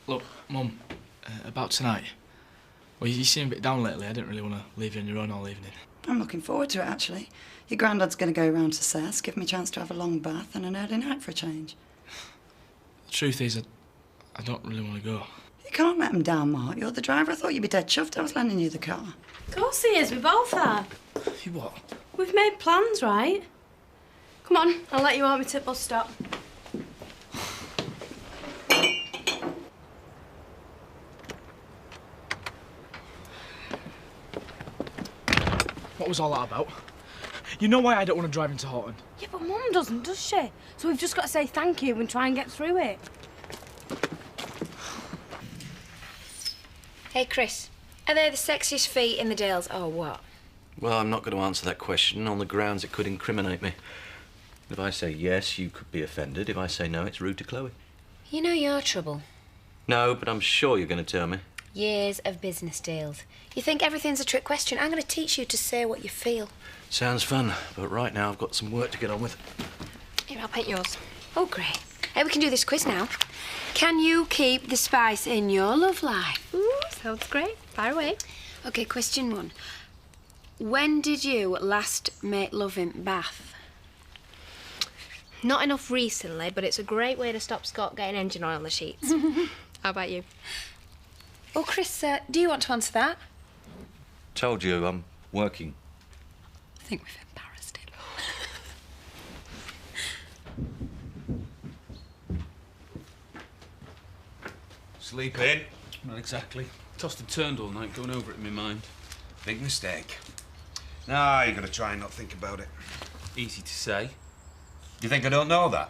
Look, Mum, about tonight. Well, you seem a bit down lately. I didn't really want to leave you on your own all evening. I'm looking forward to it, actually. Your granddad's going to go round to Cess, give me a chance to have a long bath and an early night for a change. The truth is, I don't really want to go. You can't let him down, Mark. You're the driver. I thought you'd be dead chuffed I was lending you the car. Of course he is. We both are. You what? We've made plans, right? Come on, I'll let you walk me to the bus stop. What was all that about? You know why I don't want to drive into Horton? Yeah, but Mum doesn't, does she? So we've just got to say thank you and try and get through it. Hey, Chris. Are they the sexiest feet in the Dales or what? Well, I'm not going to answer that question on the grounds it could incriminate me. If I say yes, you could be offended. If I say no, it's rude to Chloe. You know your trouble. No, but I'm sure you're going to tell me. Years of business deals. You think everything's a trick question? I'm going to teach you to say what you feel. Sounds fun, but right now I've got some work to get on with. Here, I'll paint yours. Oh, great. Hey, we can do this quiz now. Can you keep the spice in your love life? Ooh, sounds great. Fire away. OK, question 1. When did you last make love in Bath? Not enough recently, but it's a great way to stop Scott getting engine oil on the sheets. How about you? Well, Chris, do you want to answer that? Told you, I'm working. I think we've embarrassed him. Sleeping? Not exactly. Tossed and turned all night, going over it in my mind. Big mistake. Nah, you gotta try and not think about it. Easy to say. You think I don't know that?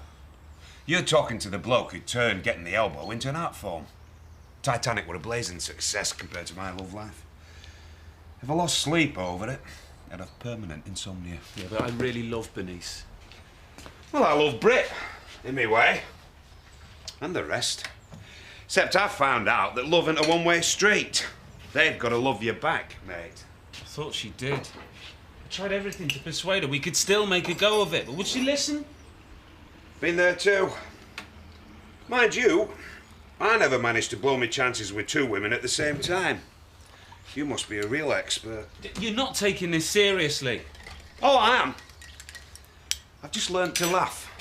You're talking to the bloke who turned getting the elbow into an art form. Titanic were a blazing success compared to my love life. If I lost sleep over it, I'd have permanent insomnia. Yeah, but I really love Bernice. Well, I love Brit, in me way. And the rest. Except I've found out that love ain't a one-way street. They've got to love you back, mate. I thought she did. I tried everything to persuade her we could still make a go of it, but would she listen? Been there too. Mind you, I never managed to blow my chances with 2 women at the same time. You must be a real expert. You're not taking this seriously. Oh, I am. I've just learnt to laugh.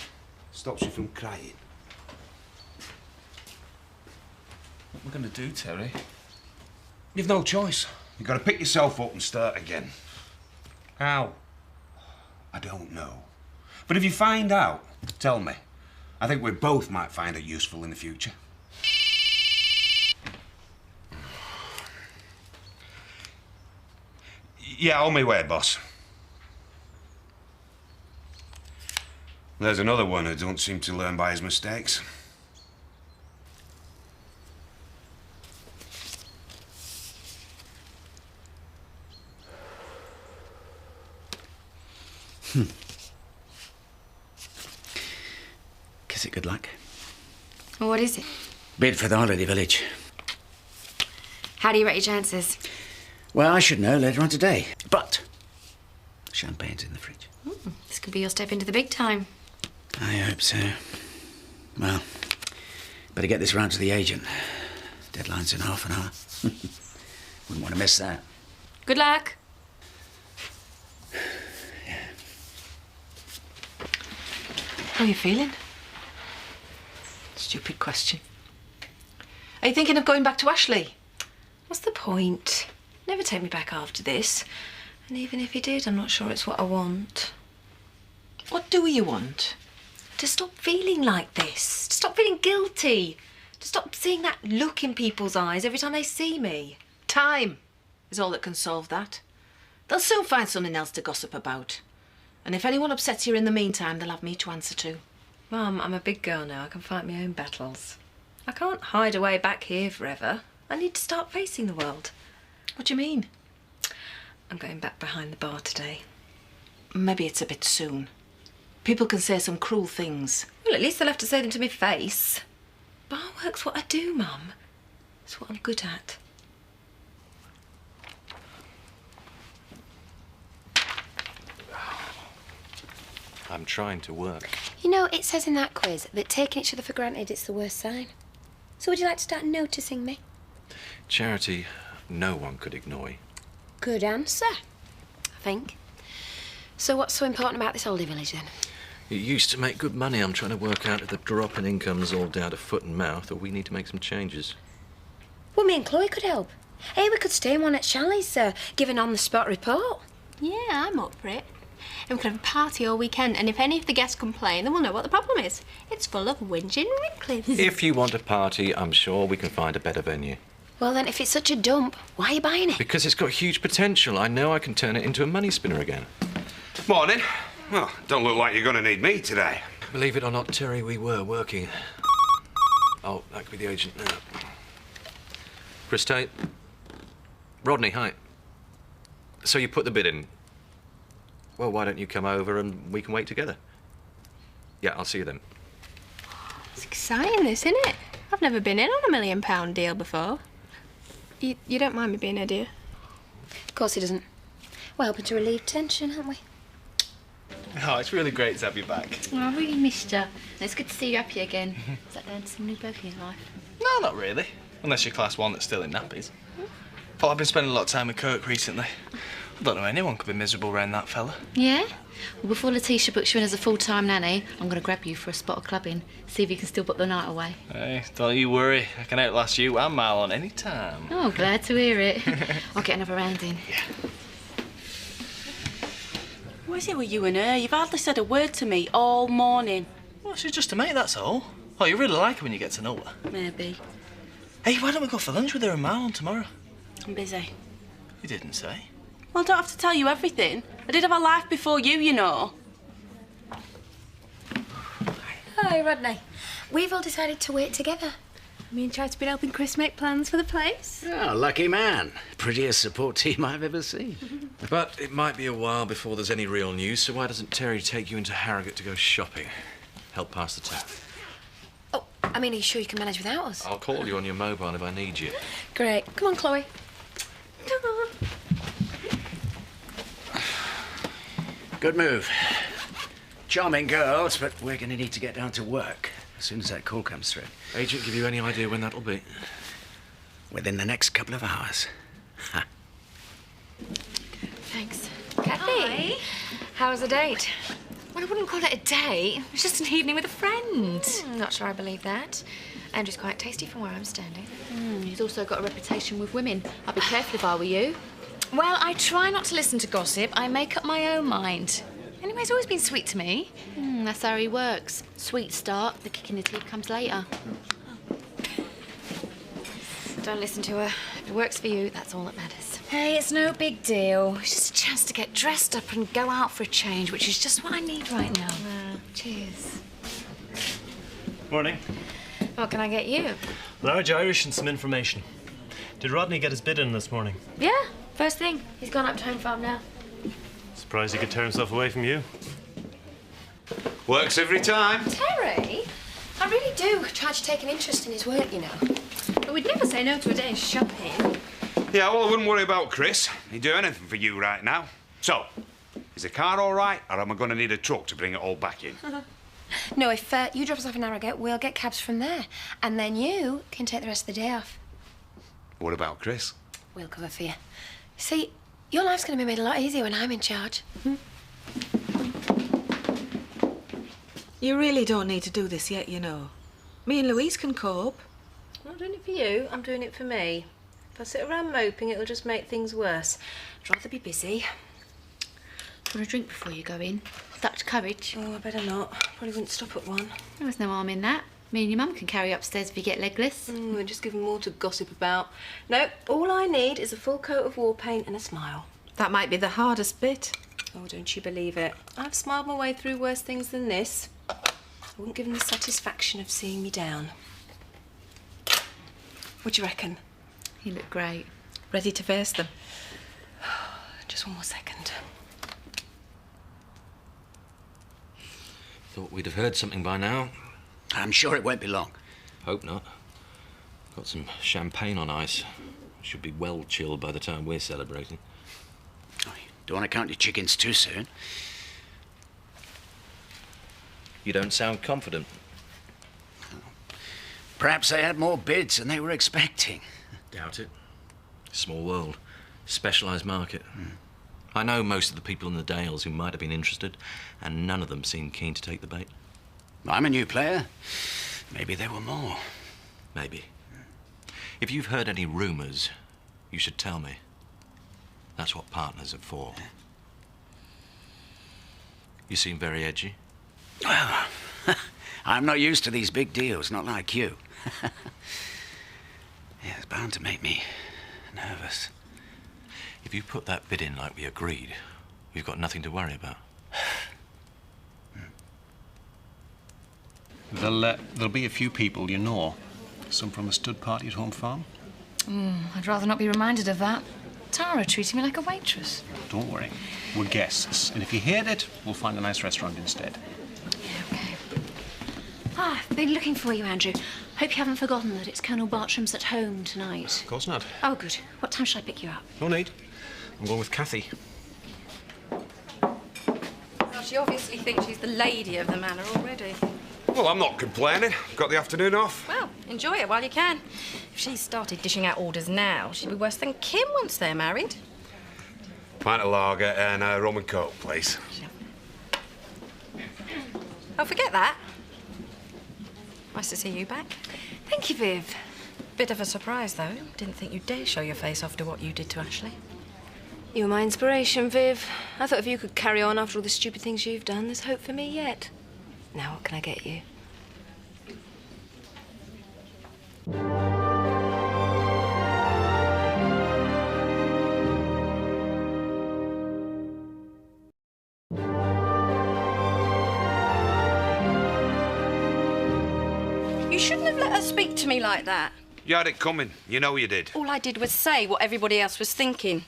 Stops you from crying. What am I going to do, Terry? You've no choice. You've got to pick yourself up and start again. How? I don't know. But if you find out, tell me. I think we both might find it useful in the future. Yeah, on my way, boss. There's another one who don't seem to learn by his mistakes. Kiss it good luck. Well, what is it? Bid for the holiday village. How do you rate your chances? Well, I should know later on today. But champagne's in the fridge. This could be your step into the big time. I hope so. Well, better get this round to the agent. Deadline's in half an hour. Wouldn't want to miss that. Good luck. How are you feeling? Stupid question. Are you thinking of going back to Ashley? What's the point? Never take me back after this. And even if you did, I'm not sure it's what I want. What do you want? To stop feeling like this. To stop feeling guilty. To stop seeing that look in people's eyes every time they see me. Time is all that can solve that. They'll soon find something else to gossip about. And if anyone upsets you in the meantime, they'll have me to answer to. Mum, I'm a big girl now. I can fight my own battles. I can't hide away back here forever. I need to start facing the world. What do you mean? I'm going back behind the bar today. Maybe it's a bit soon. People can say some cruel things. Well, at least they'll have to say them to my face. Bar work's what I do, Mum. It's what I'm good at. I'm trying to work. You know, it says in that quiz that taking each other for granted is the worst sign. So would you like to start noticing me? Charity, no one could ignore you. Good answer, I think. So what's so important about this oldie village, then? You used to make good money. I'm trying to work out if the drop in income's all down to foot and mouth, or we need to make some changes. Well, me and Chloe could help. Hey, we could stay in one at Shalley's, give an on-the-spot report. Yeah, I'm up for it. And we could have a party all weekend, and if any of the guests complain, then we'll know what the problem is. It's full of whinging wrinklers. If you want a party, I'm sure we can find a better venue. Well, then, if it's such a dump, why are you buying it? Because it's got huge potential. I know I can turn it into a money spinner again. Morning. Well, don't look like you're going to need me today. Believe it or not, Terry, we were working. Oh, that could be the agent now. Chris Tate. Rodney, hi. So you put the bid in. Well, why don't you come over and we can wait together? Yeah, I'll see you then. It's exciting, this, isn't it? I've never been in on £1 million deal before. You don't mind me being here, do you? Of course he doesn't. We're helping to relieve tension, aren't we? Oh, it's really great to have you back. Oh, I really missed you. It's good to see you happy again. Is that down to some new bloke in your life? No, not really. Unless you're class 1 that's still in nappies. But I've been spending a lot of time with Kirk recently. I don't know anyone could be miserable around that fella. Yeah? Well, before Letitia books you in as a full-time nanny, I'm going to grab you for a spot of clubbing, see if you can still put the night away. Hey, don't you worry. I can outlast you and Marlon any time. Oh, glad to hear it. I'll get another round in. Yeah. What is it with you and her? You've hardly said a word to me all morning. Well, she's just a mate, that's all. Oh, you really like her when you get to know her. Maybe. Hey, why don't we go for lunch with her and Marlon tomorrow? I'm busy. You didn't say. Well, I don't have to tell you everything. I did have a life before you know. Hi, Rodney. We've all decided to wait together. Me and Chad's been helping Chris make plans for the place. Oh, lucky man. Prettiest support team I've ever seen. But it might be a while before there's any real news, so why doesn't Terry take you into Harrogate to go shopping? Help pass the time. Oh, I mean, are you sure you can manage without us? I'll call you on your mobile if I need you. Great. Come on, Chloe. Come on. Good move. Charming girls, but we're going to need to get down to work as soon as that call comes through. Agent, give you any idea when that'll be? Within the next couple of hours. Ha. Thanks. Kathy, how was the date? Well, I wouldn't call it a date. It was just an evening with a friend. Not sure I believe that. Andrew's quite tasty from where I'm standing. He's also got a reputation with women. I'd be careful if I were you. Well, I try not to listen to gossip. I make up my own mind. Anyway, he's always been sweet to me. That's how he works. Sweet start, the kick in the teeth comes later. Don't listen to her. If it works for you, that's all that matters. Hey, it's no big deal. It's just a chance to get dressed up and go out for a change, which is just what I need right now. Cheers. Morning. What can I get you? Large Irish and some information. Did Rodney get his bid in this morning? Yeah, first thing. He's gone up to home farm now. Surprised he could tear himself away from you. Works every time. Terry, I really do try to take an interest in his work, you know. But we'd never say no to a day's shopping. Yeah, well, I wouldn't worry about Chris. He'd do anything for you right now. So, is the car all right, or am I going to need a truck to bring it all back in? No, if you drop us off in Harrogate, we'll get cabs from there. And then you can take the rest of the day off. What about Chris? We'll cover for you. See, your life's going to be made a lot easier when I'm in charge. You really don't need to do this yet, you know. Me and Louise can cope. I'm not doing it for you, I'm doing it for me. If I sit around moping, it'll just make things worse. I'd rather be busy. Want a drink before you go in? Dutch courage. Oh, I better not. Probably wouldn't stop at one. There was no harm in that. Me and your mum can carry upstairs if you get legless. And just give them more to gossip about. No, all I need is a full coat of war paint and a smile. That might be the hardest bit. Oh, don't you believe it. I've smiled my way through worse things than this. I wouldn't give them the satisfaction of seeing me down. What do you reckon? You look great. Ready to face them? Just one more second. Thought we'd have heard something by now. I'm sure it won't be long. Hope not. Got some champagne on ice. Should be well chilled by the time we're celebrating. Oh, you don't want to count your chickens too soon. You don't sound confident. Perhaps they had more bids than they were expecting. Doubt it. Small world. Specialised market. I know most of the people in the Dales who might have been interested, and none of them seemed keen to take the bait. I'm a new player. Maybe there were more. Maybe. If you've heard any rumours, you should tell me. That's what partners are for. You seem very edgy. Well, I'm not used to these big deals, not like you. Yeah, it's bound to make me nervous. If you put that bid in like we agreed, we've got nothing to worry about. There'll be a few people you know. Some from a stud party at Home Farm. I'd rather not be reminded of that. Tara treating me like a waitress. Don't worry. We're guests. And if you hate it, we'll find a nice restaurant instead. I've been looking for you, Andrew. Hope you haven't forgotten that it's Colonel Bartram's at home tonight. Of course not. Oh, good. What time shall I pick you up? No need. I'm going with Kathy. Well, she obviously thinks she's the lady of the manor already. Well, I'm not complaining. Got the afternoon off. Well, enjoy it while you can. If she started dishing out orders now, she'd be worse than Kim once they're married. Pint of lager and a rum and coke, please. Oh, forget that. Nice to see you back. Thank you, Viv. Bit of a surprise, though. Didn't think you'd dare show your face after what you did to Ashley. You're my inspiration, Viv. I thought if you could carry on after all the stupid things you've done, there's hope for me yet. Now, what can I get you? You shouldn't have let her speak to me like that. You had it coming. You know you did. All I did was say what everybody else was thinking.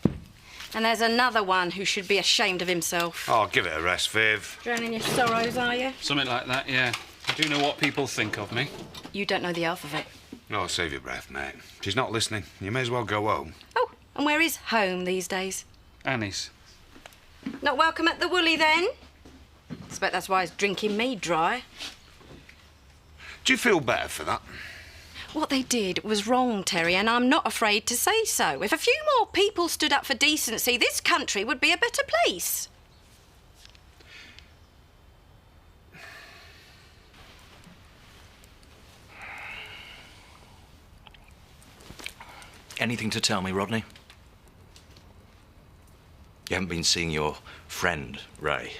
And there's another one who should be ashamed of himself. Oh, give it a rest, Viv. Drowning your sorrows, are you? Something like that, yeah. I do know what people think of me. You don't know the alphabet. No, save your breath, mate. She's not listening. You may as well go home. Oh, and where is home these days? Annie's. Not welcome at the Woolly, then? I expect that's why he's drinking me dry. Do you feel better for that? What they did was wrong, Terry, and I'm not afraid to say so. If a few more people stood up for decency, this country would be a better place. Anything to tell me, Rodney? You haven't been seeing your friend, Ray.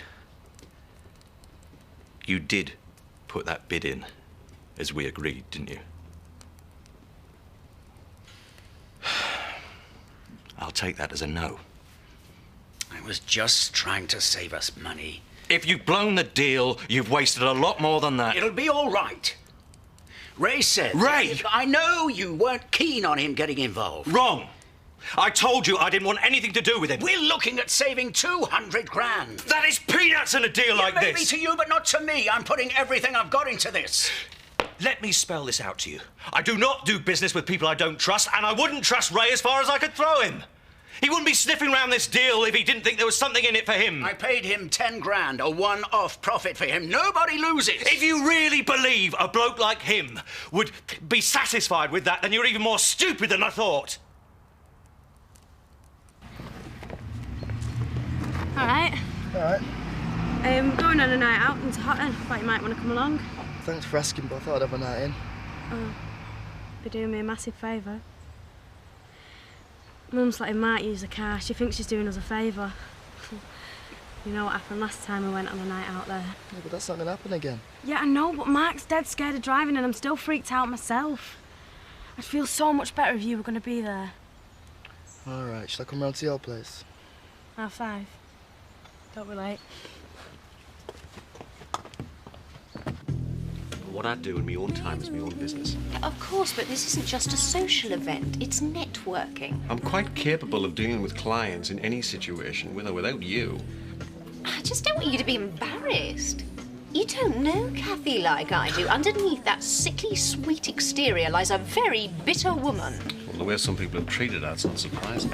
You did put that bid in, as we agreed, didn't you? I'll take that as a no. I was just trying to save us money. If you've blown the deal, you've wasted a lot more than that. It'll be all right. Ray said... Ray! I know you weren't keen on him getting involved. Wrong. I told you I didn't want anything to do with him. We're looking at saving 200 grand. That is peanuts in a deal like this. Maybe to you, but not to me. I'm putting everything I've got into this. Let me spell this out to you. I do not do business with people I don't trust, and I wouldn't trust Ray as far as I could throw him. He wouldn't be sniffing around this deal if he didn't think there was something in it for him. I paid him 10 grand, a one-off profit for him. Nobody loses. If you really believe a bloke like him would be satisfied with that, then you're even more stupid than I thought. All right. All right. Going on a night out into Hotton. Thought you might want to come along. Thanks for asking, but I thought I'd have a night in. Oh, be doing me a massive favour. Mum's letting Mark use the car. She thinks she's doing us a favour. You know what happened last time we went on a night out there? Yeah, but that's not going to happen again. Yeah, I know, but Mark's dead scared of driving and I'm still freaked out myself. I'd feel so much better if you were going to be there. All right, shall I come round to your place? 5:30. Don't be late. What I do in my own time is my own business. Of course, but this isn't just a social event. It's networking. I'm quite capable of dealing with clients in any situation, with or without you. I just don't want you to be embarrassed. You don't know Kathy like I do. Underneath that sickly sweet exterior lies a very bitter woman. Well, the way some people have treated her, it's not surprising.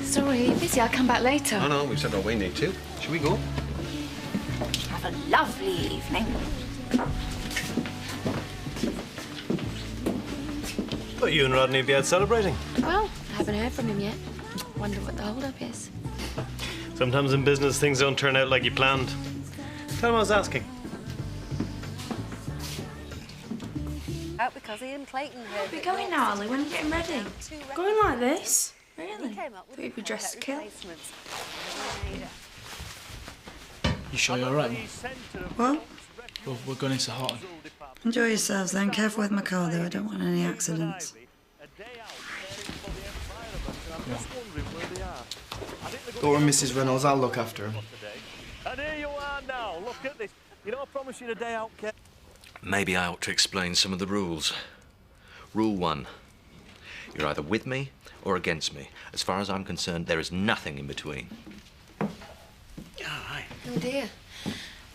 Sorry, busy. I'll come back later. Oh, no, we've said what we need to. Should we go? Have a lovely evening. But you and Rodney be out celebrating. Well, I haven't heard from him yet. Wonder what the hold-up is. Sometimes in business, things don't turn out like you planned. Tell him I was asking. Out because Ian Clayton heard. We're going now, Ollie. When are you getting ready? Going like this? Really? Thought you'd be dressed to kill. You sure you're alright? What? We're going into Horton. Enjoy yourselves then. Careful with my car though, I don't want any accidents. Go with Mrs. Reynolds, I'll look after him. And here you are now. Look at this. You know, I promised you a day out, Kev. Maybe I ought to explain some of the rules. Rule 1. You're either with me or against me. As far as I'm concerned, there is nothing in between. Oh dear.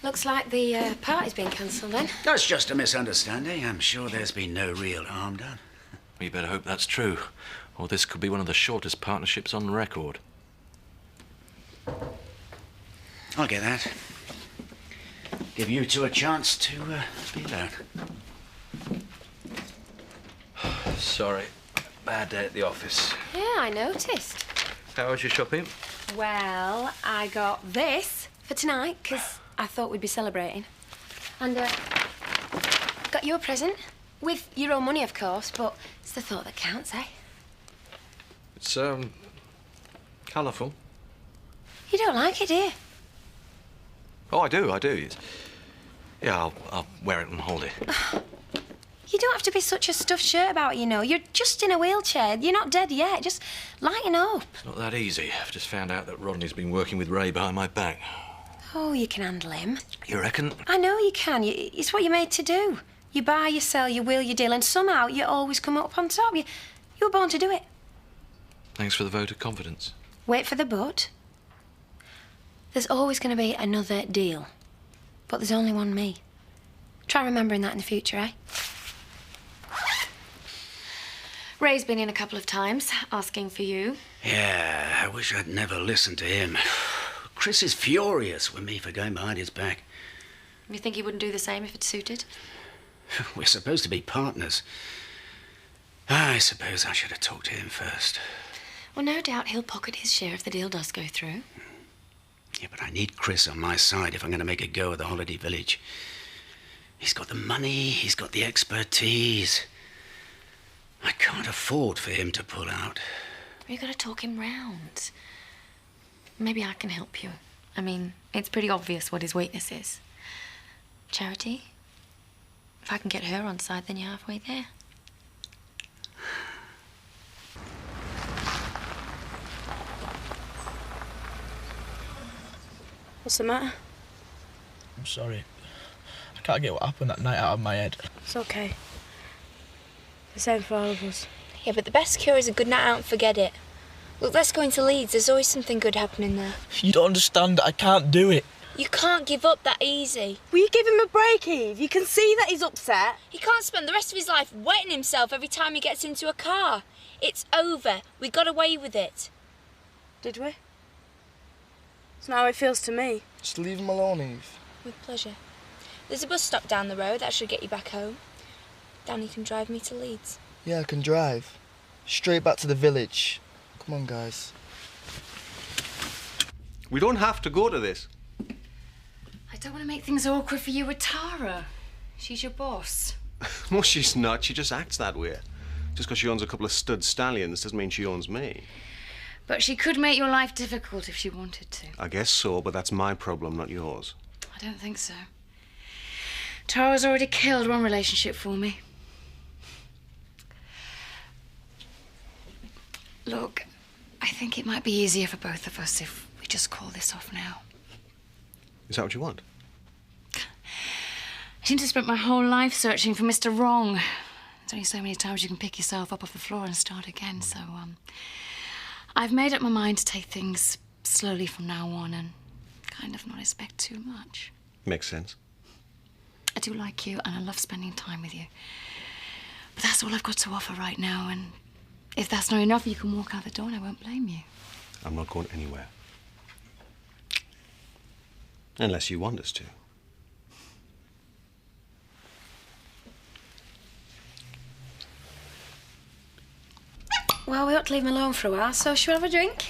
Looks like the party's been cancelled then. That's just a misunderstanding. I'm sure there's been no real harm done. You better hope that's true, or this could be one of the shortest partnerships on record. I'll get that. Give you two a chance to be alone. Sorry. Bad day at the office. Yeah, I noticed. How was your shopping? Well, I got this for tonight, because I thought we'd be celebrating. And got you a present. With your own money, of course, but it's the thought that counts, eh? It's, colourful. You don't like it, do you? Oh, I do. It's... Yeah, I'll wear it on holiday. You don't have to be such a stuffed shirt about it, you know. You're just in a wheelchair. You're not dead yet. Just lighten up. It's not that easy. I've just found out that Rodney's been working with Ray behind my back. Oh, you can handle him. You reckon? I know you can. It's what you're made to do. You buy, you sell, you wheel, you deal, and somehow you always come up on top. You were born to do it. Thanks for the vote of confidence. Wait for the but. There's always going to be another deal. But there's only one me. Try remembering that in the future, eh? Ray's been in a couple of times, asking for you. Yeah, I wish I'd never listened to him. Chris is furious with me for going behind his back. You think he wouldn't do the same if it suited? We're supposed to be partners. I suppose I should have talked to him first. Well, no doubt he'll pocket his share if the deal does go through. Yeah, but I need Chris on my side if I'm going to make a go of the holiday village. He's got the money, he's got the expertise. I can't afford for him to pull out. You've got to talk him round. Maybe I can help you. I mean, it's pretty obvious what his weakness is. Charity? If I can get her on side, then you're halfway there. What's the matter? I'm sorry. I can't get what happened that night out of my head. It's okay. The same for all of us. Yeah, but the best cure is a good night out and forget it. Look, let's go into Leeds. There's always something good happening there. You don't understand. I can't do it. You can't give up that easy. Will you give him a break, Eve? You can see that he's upset. He can't spend the rest of his life wetting himself every time he gets into a car. It's over. We got away with it. Did we? It's not how it feels to me. Just leave him alone, Eve. With pleasure. There's a bus stop down the road that should get you back home. Danny can drive me to Leeds. Yeah, I can drive. Straight back to the village. Come on, guys. We don't have to go to this. I don't want to make things awkward for you with Tara. She's your boss. No, she's not. She just acts that way. Just because she owns a couple of stud stallions doesn't mean she owns me. But she could make your life difficult if she wanted to. I guess so, but that's my problem, not yours. I don't think so. Tara's already killed one relationship for me. Look, I think it might be easier for both of us if we just call this off now. Is that what you want? I seem to have spent my whole life searching for Mr. Wrong. There's only so many times you can pick yourself up off the floor and start again, so, I've made up my mind to take things slowly from now on and kind of not expect too much. Makes sense. I do like you and I love spending time with you. But that's all I've got to offer right now, and if that's not enough, you can walk out the door and I won't blame you. I'm not going anywhere. Unless you want us to. Well, we ought to leave him alone for a while, so shall we have a drink?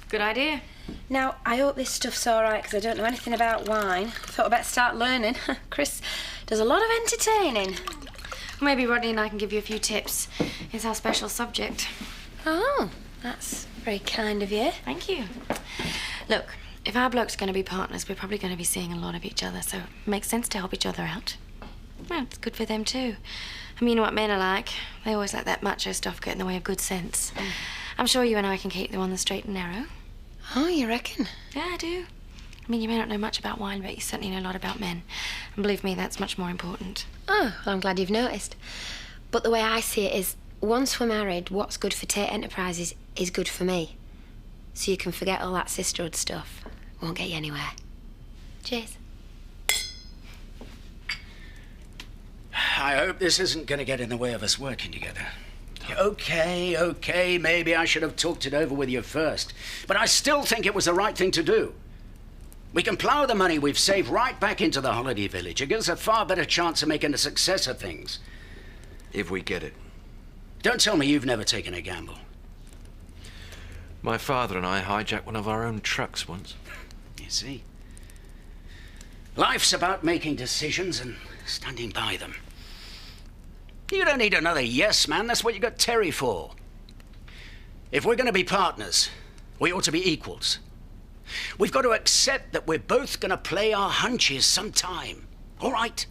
Good idea. Now, I hope this stuff's all right, because I don't know anything about wine. I thought I'd better start learning. Chris does a lot of entertaining. Maybe Rodney and I can give you a few tips. It's our special subject. Oh, that's very kind of you. Thank you. Look, if our blokes are going to be partners, we're probably going to be seeing a lot of each other, so it makes sense to help each other out. Well, it's good for them too. I mean, you know what men are like. They always let that macho stuff get in the way of good sense. I'm sure you and I can keep them on the straight and narrow. Oh, you reckon? Yeah, I do. I mean, you may not know much about wine, but you certainly know a lot about men. And believe me, that's much more important. Oh, well, I'm glad you've noticed. But the way I see it is, once we're married, what's good for Tate Enterprises is good for me. So you can forget all that sisterhood stuff. Won't get you anywhere. Cheers. I hope this isn't going to get in the way of us working together. Okay, maybe I should have talked it over with you first. But I still think it was the right thing to do. We can plough the money we've saved right back into the holiday village. It gives us a far better chance of making a success of things. If we get it. Don't tell me you've never taken a gamble. My father and I hijacked one of our own trucks once. You see? Life's about making decisions and standing by them. You don't need another yes man. That's what you got Terry for. If we're going to be partners, we ought to be equals. We've got to accept that we're both going to play our hunches sometime. All right?